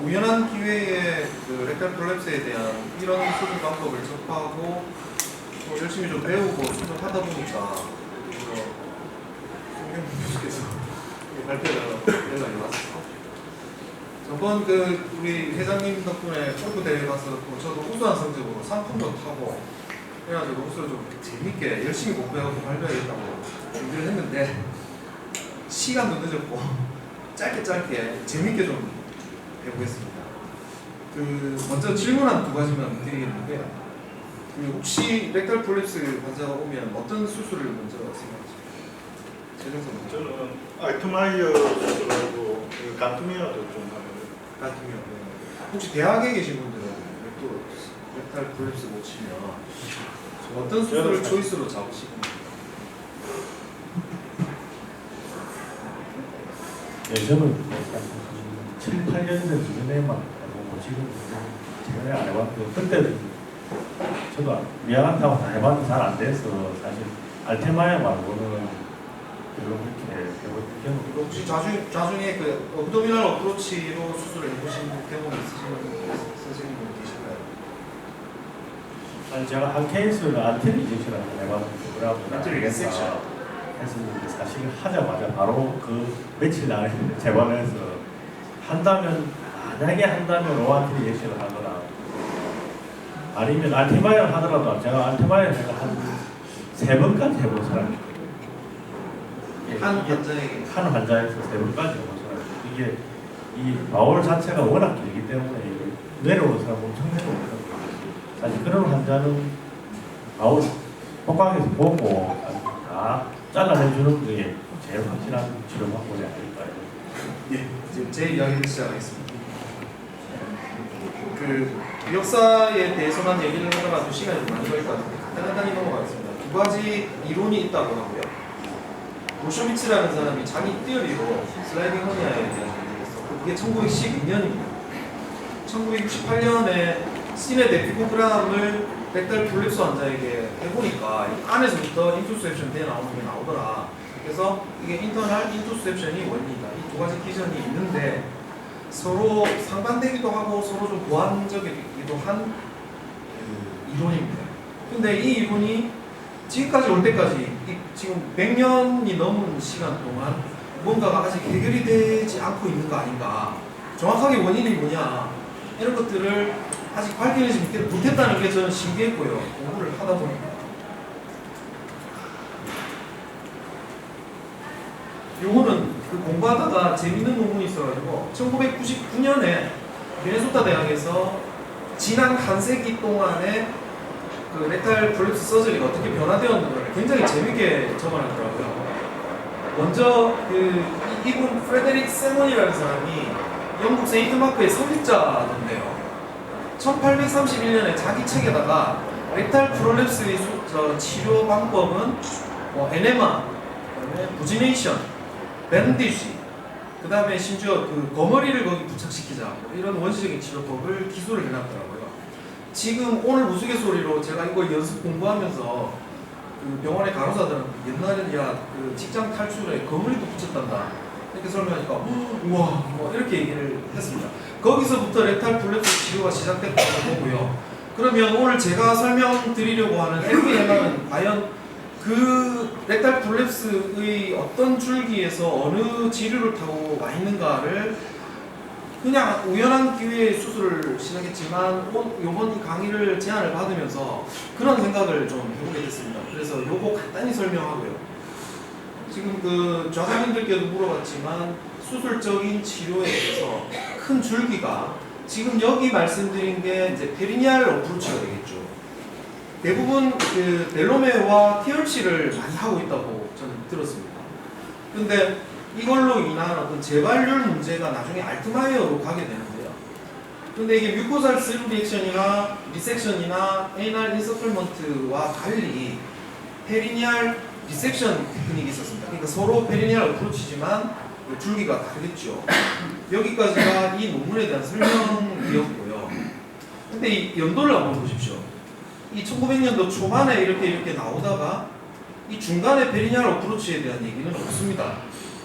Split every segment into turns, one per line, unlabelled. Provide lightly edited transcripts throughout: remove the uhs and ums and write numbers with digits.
우연한 기회에 그 렉탈 프롤랩스에 대한 이런 수술 방법을 접하고 열심히 좀 배우고 수술하다 보니까 송경 교수께서 발표를 연락이 왔어요. 저번 그 우리 회장님 덕분에 골프 대회 가서 저도 우수한 성적으로 상품도 타고 그래가지고 우수를 좀 재밌게 열심히 공부해가지고 발표하겠다고 준비를 했는데 시간도 늦었고 짧게 재밌게 좀 해보겠습니다. 그 먼저 질문 한 두 가지만 드리겠는데 그 혹시 렉탈 프롤랩스 환자가 오면 어떤 수술을 먼저 생각하십니까? 최정선
저는 알트마이어 수술하고 간투미아도 좀 하는.
간투미아. 혹시 대학에 계신 분들은 또 렉탈 프롤랩스 못 치면 어떤 수술을 초이스로 잡으시고?
저는 7, 8년 전에만 해보고 지금 최근에 안 해봤고 그때는 저도 미안하다고 다 해봤는데 잘 안 돼서 사실 알테마야 말고는 별로 그렇게 해볼 경험이
혹시 자중에 그 업도미널 어프로치로 수술을 해보신 경험이 있으신 분 계신가요?
아니 제가 한 케이스는 안테리 인젝션을 해봤는데 그러고
안테리 리섹션
했었는데 사실 하자마자 바로 그 며칠 안에 재발해서 한다면 로안테리 인젝션을 하거나 아니면 알테마이어를 하더라도 제가 알테마이어를 한 3번까지 해본 사람이
한 환자에게
한 환자에서 3번까지 해본 사람이 이게 이 바울 자체가 워낙 길기 때문에 내려오는 사람 엄청 내려오거든요. 사실 그런 환자는 바울 복강에서 보고 다 잘라내주는 게 제일 확실한 치료 방법이 아닐까요?
예, 지금 제 이야기를 시작하겠습니다. 그 역사에 대해서만 얘기를 하더라도 시간이 좀 많이 걸릴 것 같은데 간단히 넘어가겠습니다. 두 가지 이론이 있다고 하고요. 보쇼비츠라는 사람이 자기 띠어리로 슬라이딩 허니아에 대한 얘기를 했었고 그게 1912년입니다. 1968년에 시네 데피코그램을 렉탈 프롤랩스 환자에게 해보니까 안에서부터 인투셉션 돼 나오는 게 나오더라. 그래서 이게 인터널 인투셉션이 원인이다. 이 두 가지 기전이 있는데 서로 상반되기도 하고 서로 좀 보완적이기도 한 이론입니다. 근데 이 이론이 지금까지 올 때까지 지금 100년이 넘은 시간 동안 뭔가가 아직 해결이 되지 않고 있는 거 아닌가. 정확하게 원인이 뭐냐 이런 것들을 아직 밝혀내지 못했다는 게 저는 신기했고요. 공부를 하다 보니까 요거는 그 공부하다가 재밌는 논문이 있어가지고 1999년에 미네소타 대학에서 지난 한 세기 동안에 그 렉탈 프롤랩스 서저리가 어떻게 변화되었는가를 굉장히 재밌게 적어놨더라고요. 먼저 이분 프레데릭 세몬이라는 사람이 영국 세인트마크의 설립자던데요. 1831년에 자기 책에다가 렉탈 프롤랩스의 치료 방법은 에네마, 부지네이션, 밴디지, 그 다음에 심지어 그 거머리를 거기 부착시키자 이런 원시적인 치료법을 기술을 해놨더라고요. 지금 오늘 우스갯소리로 제가 이거 연습 공부하면서 그 병원의 간호사들은 옛날에는 그 직장 탈출에 거머리도 붙였단다 이렇게 설명하니까 우와 뭐 이렇게 얘기를 했습니다. 거기서부터 렉탈 프롤랩스 치료가 시작됐다고 보고요. 그러면 오늘 제가 설명드리려고 하는 LVMR은 과연 그 렉탈 프롤랩스의 어떤 줄기에서 어느 지류를 타고 와 있는가를 그냥 우연한 기회에 수술을 시작했지만 요번 이 강의를 제안을 받으면서 그런 생각을 좀 해보게 됐습니다. 그래서 요거 간단히 설명하고요. 지금 그 좌사님들께도 물어봤지만 수술적인 치료에 대해서 큰 줄기가 지금 여기 말씀드린 게 이제 페리니알 어프로치가 되겠죠. 대부분 그 델로메와 TLC를 많이 하고 있다고 저는 들었습니다. 근데 이걸로 인한 어떤 재발률 문제가 나중에 알트마이어로 가게 되는데요. 근데 이게 뮤코살 슬 리액션이나 리섹션이나 에이날 인서클먼트와 달리 페리니알 리섹션 테크닉이 있었습니다. 그러니까 서로 페리니알 어프로치지만 줄기가 다르겠죠. 여기까지가 이 논문에 대한 설명이었고요. 근데 이 연도를 한번 보십시오. 이 1900년도 초반에 이렇게 나오다가 이 중간에 페리니알 어프로치에 대한 얘기는 없습니다.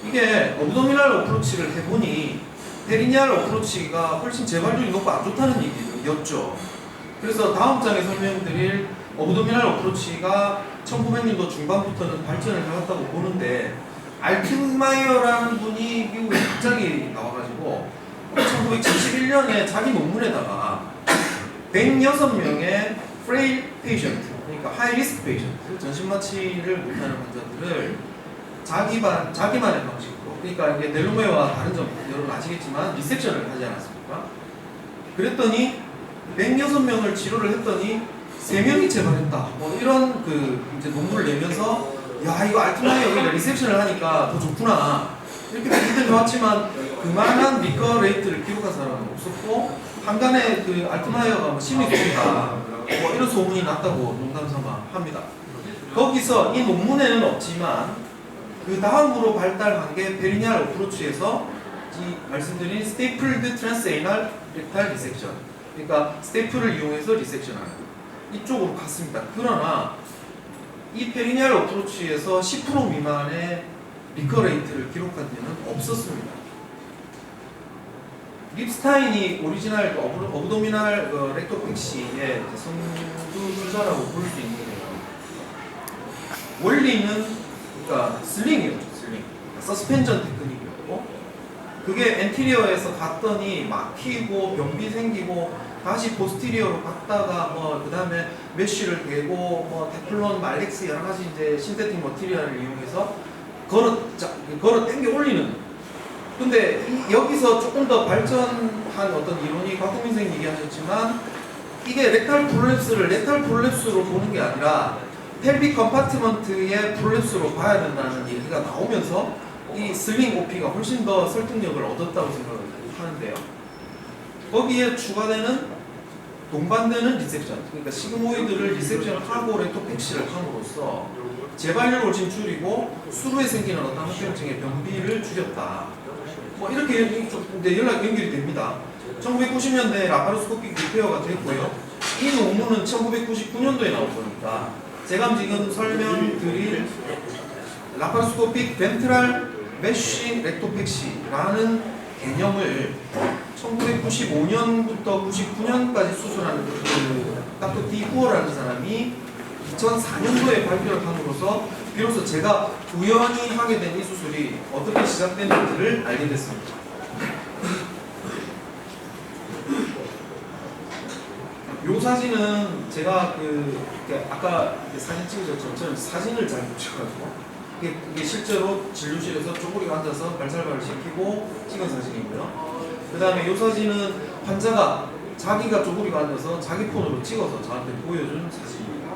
이게 업도미널 어프로치를 해보니 페리니알 어프로치가 훨씬 재발률이 높고 안 좋다는 얘기였죠. 그래서 다음 장에 설명드릴 어브도미널 어프로치가 1900년도 중반부터는 발전을 해왔다고 보는데 알트마이어라는 분이 미국에 갑자기 나와가지고 1971년에 자기 논문에다가 106명의 프레일 페이션트, 그러니까 하이 리스크 페이션트, 전신마취를 못하는 환자들을 자기만의 방식으로, 그러니까 이게 델로메와 다른 점 여러분 아시겠지만 리섹션을 하지 않았습니까? 그랬더니 106명을 치료를 했더니 3명이 재발했다. 뭐 이런 이제 논문을 내면서 야 이거 알트마이어 여기다 리섹션을 하니까 더 좋구나 이렇게 얘기들 해왔지만 그만한 리커 레이트를 기록한 사람은 없었고 한간에 알트마이어가 뭐 심히 좋다 뭐 이런 소문이 났다고 농담삼아 합니다. 거기서 이 논문에는 없지만 그 다음으로 발달한 게 페리니알 어프로치에서 이 말씀드린 스테이플드 트랜스에이널 렉탈 리섹션, 그러니까 스테이플을 이용해서 리섹션하는 이쪽으로 갔습니다. 그러나 이 페리니알 어프로치에서 10% 미만의 리커 레이트를 기록한 데는 없었습니다. 립스타인이 오리지널 어브도미널 렉토팩시의 선두 주자라고 볼 수 있는데요. 원리는 그러니까 슬링이었죠, 슬링. 서스펜전 테크닉이었고 그게 엔티리어에서 갔더니 막히고 변비 생기고 다시 포스티리어로 갔다가 그 다음에 메쉬를 대고 테플론, 말렉스 여러 가지 이제 신테틱 머티리얼을 이용해서 걸어 당겨 올리는. 근데 여기서 조금 더 발전한 어떤 이론이 곽동민 선생님 얘기하셨지만 이게 렉탈 프롤랩스로 보는 게 아니라 펠빅 컴파트먼트의 프롤랩스로 봐야 된다는 얘기가 나오면서 이 슬링 OP가 훨씬 더 설득력을 얻었다고 생각을 하는데요. 거기에 추가되는 동반되는 리섹션, 그러니까 시그모이드를 리섹션하고 렉토팩시를 함으로써 재발률을 훨씬 줄이고 수루에 생기는 어떤 합병증의 변비를 줄였다. 뭐 이렇게 이제 연결이 됩니다. 1990년대에 라파로스코픽 리페어가 됐고요. 이 논문은 1999년도에 나온 거니까 제가 지금 설명드릴 라파로스코픽 벤트랄 메쉬 렉토팩시라는 개념을 1995년부터 99년까지 수술하는 닥터 디 후어라는 사람이 2004년도에 발표를 함으로써 비로소 제가 우연히 하게 된 이 수술이 어떻게 시작됐는지를 알게 됐습니다. 이 사진은 제가 아까 사진 찍으셨죠? 저는 사진을 잘 못 찍어가지고 이게 실제로 진료실에서 쪼그리고 앉아서 발살발을 시키고 찍은 사진이고요. 그 다음에 이 사진은 환자가 자기가 쪼그리고 앉아서 자기 폰으로 찍어서 저한테 보여준 사진입니다.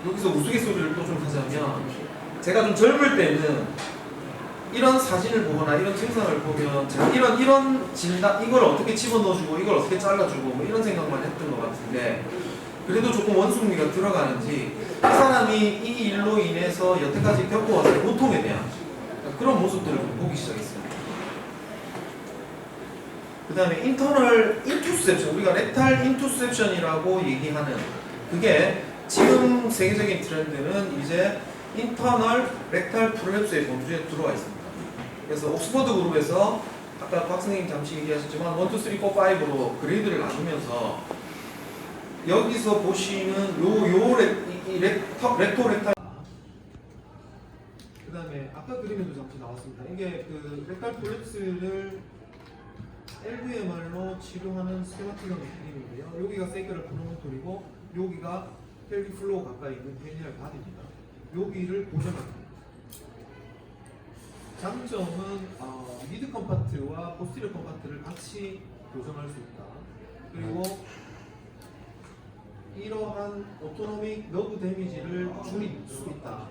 여기서 우스갯소리를 또 좀 하자면 제가 좀 젊을 때는 이런 사진을 보거나 이런 증상을 보면 제가 이런 진단, 이걸 어떻게 집어넣어주고 이걸 어떻게 잘라주고 뭐 이런 생각만 했던 것 같은데 그래도 조금 원숭미가 들어가는지 이 사람이 이 일로 인해서 여태까지 겪어왔을 고통에 대한 그런 모습들을 좀 보기 시작했습니다. 그 다음에 인터널 인투셉션, 우리가 렉탈 인투셉션이라고 얘기하는 그게 지금 세계적인 트렌드는 이제 인터널 렉탈 프롤랩스의 범주에 들어와 있습니다. 그래서 옥스퍼드 그룹에서 아까 박 선생님 잠시 얘기하셨지만 1, 2, 3, 4, 5로 그레이드를 나누면서 여기서 보시는 렉토렉탈 그 다음에 아까 그림에도 잠시 나왔습니다. 이게 렉탈 프롤랩스를 LVMR로 치료하는 스케마틱한 그림인데요. 여기가 세이크럴 프로모토리고 여기가 펠빅 플로어 가까이 있는 페니얼 바디입니다. 여기를 고정합니다. 장점은 미드 컴파트와 포스티리어 컴파트를 같이 교정할 수 있다. 그리고 이러한 오토노믹 너브 데미지를 줄일 수 있다.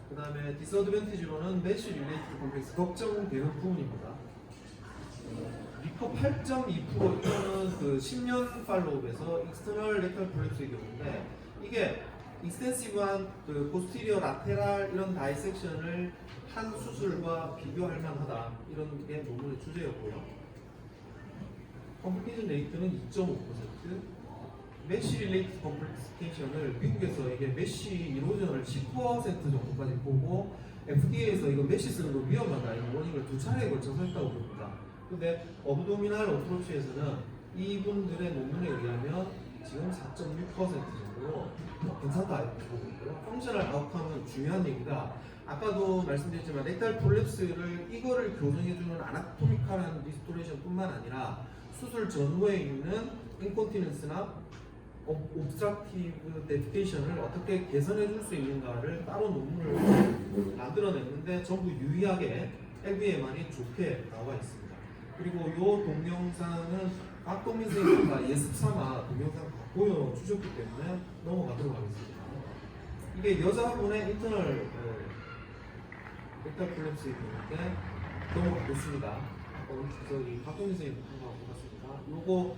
그 다음에 디스어드밴티지로는 메쉬 릴레이티드 컴플렉스 걱정되는 부분입니다. 리커 8.2% 이거는 10년 팔로우에서 익스터널 렉탈 프롤랩스의 경우인데 이게 익스텐시브한 포스티리어 라테랄 이런 다이섹션을 한 수술과 비교할 만하다 이런 게 논문의 주제였고요. 컴플리케이션 레이트는 2.5%, 메쉬 릴레이티드 컴플리케이션을 미국에서 이게 메쉬 이로전을 10% 정도까지 보고 FDA에서 이거 메쉬 쓰는 거 위험하다 이런 워닝을 2차례에 걸쳐서 했다고 봅니다. 근데 어브도미널 어프로치에서는 이분들의 논문에 의하면 지금 4.6% 정도로 괜찮다 이렇게 보고 있고요. 펑셔널 아웃컴은 중요한 얘기가 아까도 말씀드렸지만 렉탈 프롤랩스를 이거를 교정해주는 아나토미컬한 리스토레이션뿐만 아니라 수술 전후에 있는 인콘티넨스나 옵스트럭티브 데피케이션을 어떻게 개선해 줄 수 있는가를 따로 논문을 만들어냈는데 전부 유의하게 LVMR이 좋게 나와 있습니다. 그리고 이 동영상은 박동민 선생님과 예습 삼아 동영상 보여주셨기 때문에 넘어가도록 하겠습니다. 이게 여자분의 인터널 렉탈 프롤랩스에 있는데 넘어가겠습니다. 저기 박동민 선생님 한번 보겠습니다. 요거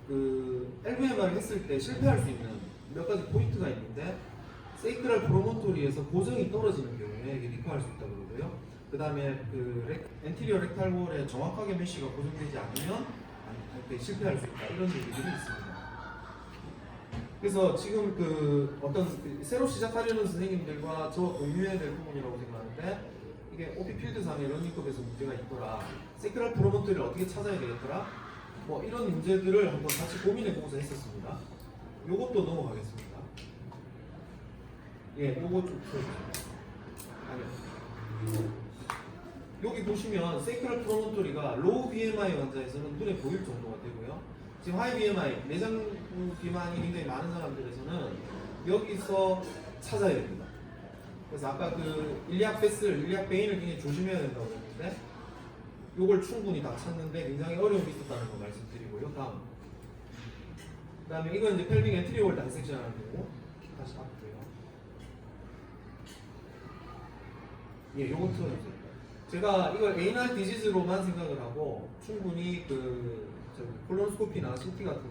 그 LVMR을 했을 때 실패할 수 있는 몇 가지 포인트가 있는데 세이크랄 프로몬토리에서 고정이 떨어지는 경우에 이게 리커할 수 있다고 그러고요. 그 다음에 그 엔티리어 렉탈볼에 정확하게 메쉬가 고정되지 않으면 이렇게 실패할 수 있다 이런 얘기들이 있습니다. 그래서 지금 그 어떤 새로 시작하려는 선생님들과 저 공유해야 될 부분이라고 생각하는데 이게 OP 필드상의 러닝급에서 문제가 있더라. 세이크랄 프로몬토리를 어떻게 찾아야 되겠더라. 뭐 이런 문제들을 한번 같이 고민해보고자 했었습니다. 요것도 넘어가겠습니다. 예, 요거 좀 아니요. 여기 보시면 세이크럴 프로몬토리가 로우 BMI 환자에서는 눈에 보일 정도가 되고요. 지금 하이 BMI, 내장 비만이 굉장히 많은 사람들에서는 여기서 찾아야 됩니다. 그래서 아까 그 일리악 베슬, 일리악 베인을 굉장히 조심해야 된다고 했는데 요걸 충분히 다 찾는데 굉장히 어려움이 있었다는 거 말씀드리고요. 다음. 그 다음에 이건 이제 펠빅 엔트리올 단섹션 하는 거고 다시 바꾸고요. 예, 요거 틀어주세요. 제가 이걸 에이날 디지즈로만 생각을 하고 충분히 그 콜로노스코피나 CT 같은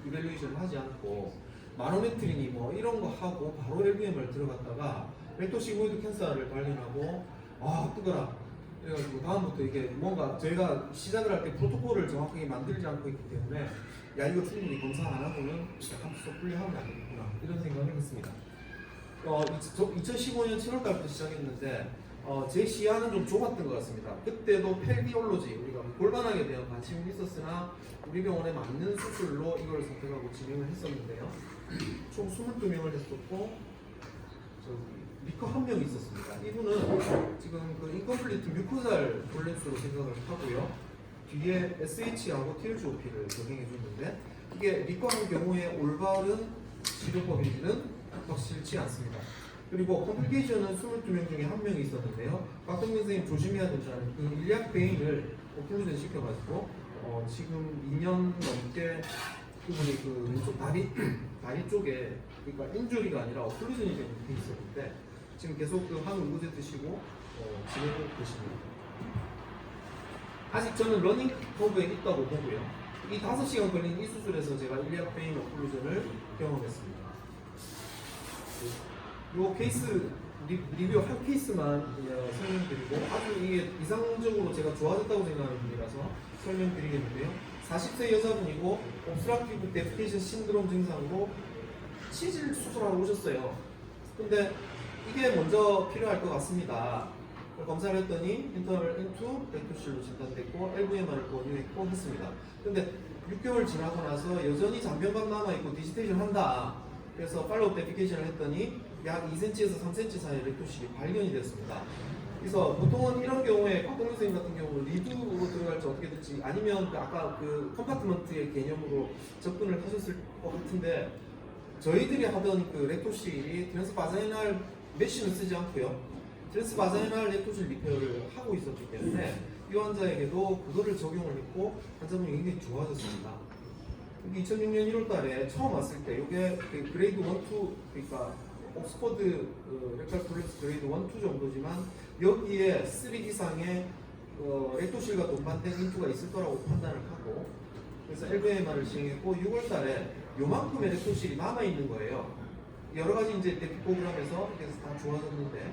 이밸루에이션을 하지 않고 마노메트리니 뭐 이런 거 하고 바로 LVM을 들어갔다가 렉토시고이드 캔서를 발견하고 아 뜨거라. 그래가지고 다음부터 이게 뭔가 저희가 시작을 할 때 프로토콜을 정확하게 만들지 않고 있기 때문에 야 이거 충분히 검사 안 하고는 함수 분리하면 안 되겠구나 이런 생각을 했습니다. 2015년 7월달부터 시작했는데 제 시야는 좀 좁았던 것 같습니다. 그때도 펠비올로지 우리가 골반학에 대한 관심이 있었으나 우리 병원에 맞는 수술로 이걸 선택하고 진행을 했었는데요. 총 22명을 했었고 리커 한 명이 있었습니다. 이분은 지금 그 인컴플리트 뮤코잘 콜랩스로 생각을 하고요. 뒤에 SH하고 TLGOP를 병행해 줬는데 이게 리커 한 경우에 올바른 치료법인지는 확실치 않습니다. 그리고 컴플리케이션은 22명 중에 한 명이 있었는데요. 박동민 선생님 조심해야 된다는 그 일리악 베인을 오클루전 시켜가지고 지금 2년 넘게 그분이 그 왼쪽 다리 쪽에 그러니까 인주리가 아니라 오클루전이 돼 있었는데 지금 계속 그 항응고제 드시고 진행하고 계십니다. 아직 저는 러닝 커브에 있다고 보고요. 이 5시간 걸린 이 수술에서 제가 일리악 베인 오클루전을 경험했습니다. 이 케이스 리뷰 한 케이스만 설명드리고 아주 이게 이상적으로 제가 좋아졌다고 생각하는 분이라서 설명드리겠는데요. 40세 여자분이고 옵스트럭티브 데피케이션 신드롬 증상으로 치질 수술하러 오셨어요. 근데 이게 먼저 필요할 것 같습니다. 검사를 했더니 인터널 인투 렉토실로 진단됐고 LVMR을 권유했고 했습니다. 근데 6개월 지나고 나서 여전히 잔변감 남아있고 디지테이션 한다. 그래서 팔로우 데피케이션을 했더니 약 2cm에서 3cm 사이의 렉토실이 발견이 됐습니다. 그래서 보통은 이런 경우에 박동민 선생님 같은 경우는 리드로 들어갈지 어떻게 될지 아니면 아까 그 컴파트먼트의 개념으로 접근을 하셨을 것 같은데 저희들이 하던 그 렉토실이 트랜스바자이널 메쉬는 쓰지 않고요. 트랜스바자이널 렉토실 리페어를 하고 있었기 때문에 이 환자에게도 그거를 적용을 했고 환자분이 굉장히 좋아졌습니다. 2006년 1월 달에 처음 왔을 때 이게 그레이드 1, 2 그러니까 옥스퍼드 렉탈 프롤랩스 그레이드 1, 2 정도지만 여기에 3 이상의 렉토실과 동반된 인투가 있을 거라고 판단을 하고 그래서 LVMR을 시행했고 6월 달에 요만큼의 렉토실이 남아있는 거예요. 여러 가지 이제 대피 프로그램에서 그래서 다 좋아졌는데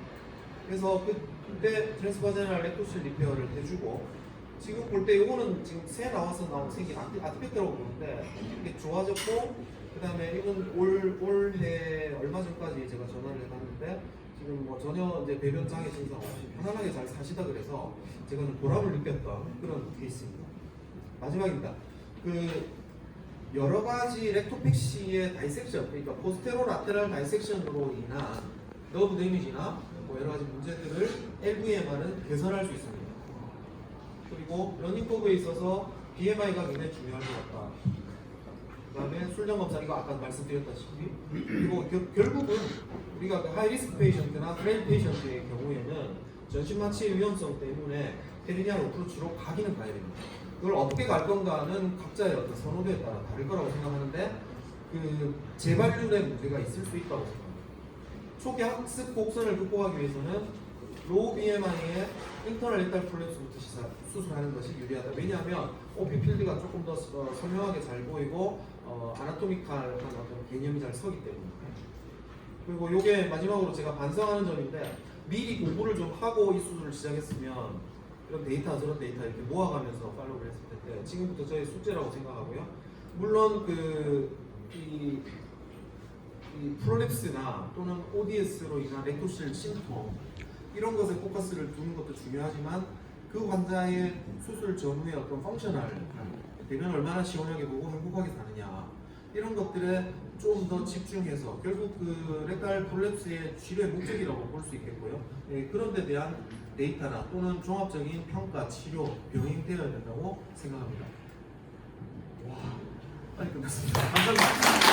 그래서 그때 트랜스바자이널 렉토실 리페어를 해주고 지금 볼 때 이거는 지금 새 나와서 나온 생긴 아티팩트라고 보는데 이게 좋아졌고 그 다음에 이건 올해 얼마 전까지 제가 전화를 해봤는데 지금 뭐 전혀 이제 배변 장애 증상 없이 편안하게 잘 사시다 그래서 제가 좀 보람을 느꼈던 그런 케이스입니다. 마지막입니다. 그 여러 가지 렉토픽시의 다이섹션, 그러니까 포스테로라테랄 다이섹션으로 인한 너브 데미지나 뭐 여러 가지 문제들을 LVMR은 개선할 수 있습니다. 그리고 러닝 커브에 있어서 BMI가 굉장히 중요할 것 같다. 그 다음에 술장 검사, 이거 아까 말씀드렸다시피, 그리고 결국은 우리가 그 하이리스크 페이션트나 프레일 페이션트의 경우에는 전신마취의 위험성 때문에 페리니안 어프로치로 가기는 가야 됩니다. 그걸 어떻게 갈 건가는 각자의 어떤 선호도에 따라 다를 거라고 생각하는데, 그 재발률에 문제가 있을 수 있다고 생각합니다. 초기 학습 곡선을 극복하기 위해서는 로우 BMI의 인터널 레탈 프롤랩스부터 수술하는 것이 유리하다. 왜냐하면 OP 필드가 조금 더 선명하게 잘 보이고 아나토미칼한 어떤 개념이 잘 서기 때문에. 그리고 이게 마지막으로 제가 반성하는 점인데, 미리 공부를 좀 하고 이 수술을 시작했으면 이런 데이터 저런 데이터 이렇게 모아가면서 팔로우를 했을 텐데, 지금부터 저희 숙제라고 생각하고요. 물론 이 프롤랩스나 또는 ODS로 인한 렉토실 심통 이런 것에 포커스를 두는 것도 중요하지만, 그 환자의 수술 전후의 어떤 펑셔널, 대면 얼마나 시원하게 보고 행복하게 사느냐, 이런 것들에 좀 더 집중해서 결국 그 렉탈 프롤랩스의 치료의 목적이라고 볼 수 있겠고요. 그런 데 대한 데이터나 또는 종합적인 평가, 치료, 병행되어야 된다고 생각합니다. 와, 빨리 끝났습니다. 감사합니다.